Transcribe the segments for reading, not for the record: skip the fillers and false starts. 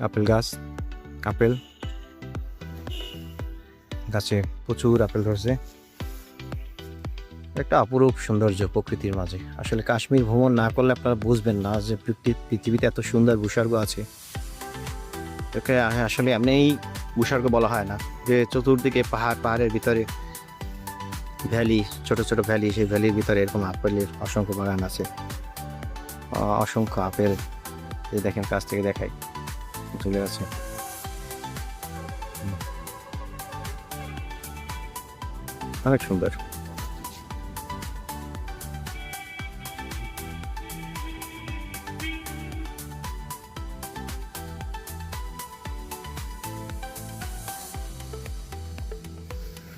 Apple গাছ, apple গাছে প্রচুর আপেল ধরছে। একটা অপরূপ সৌন্দর্য প্রকৃতির মাঝে। আসলে কাশ্মীর ভ্রমণ না করলে আপনারা বুঝবেন না যে পৃথিবীতে এত সুন্দর ভূস্বর্গ আছে। একে আসলে এমনিই ভূস্বর্গ বলা হয় না, যে চতুর্দিকে পাহাড়, পাহাড়ের ভিতরে ভ্যালি, ছোট ছোট ভ্যালি, সেই ভ্যালির ভিতরে এরকম আপেলের অসংখ্য বাগান আছে, অসংখ্য আপেল। এই দেখেন, কাছ থেকে দেখাই, চলে আছে। অনেক সুন্দর।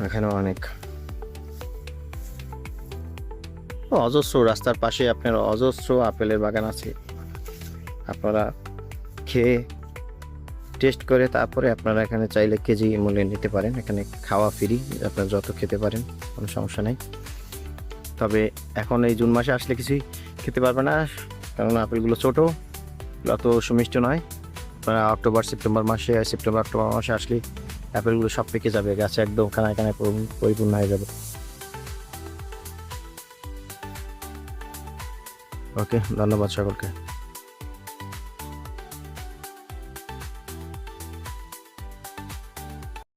এখানে অনেক অজস্র রাস্তার পাশে আপনার অজস্র আপেলের বাগান আছে। আপনারা খেয়ে টেস্ট করে তারপরে আপনারা এখানে চাইলে কেজি মূল্যে নিতে পারেন। এখানে খাওয়া ফ্রি, আপনারা যত খেতে পারেন, কোনো সমস্যা নেই। তবে এখন এই জুন মাসে আসলে কিছুই খেতে পারবে না, কারণ আপেলগুলো ছোটো, অত সুমিষ্ট নয়। আপনারা অক্টোবর সেপ্টেম্বর অক্টোবর মাসে আসলে আপেলগুলো সব পেকে যাবে, গাছে একদম কানায় কানায় পরিপূর্ণ হয়ে যাবে। ওকে, ধন্যবাদ সকলকে।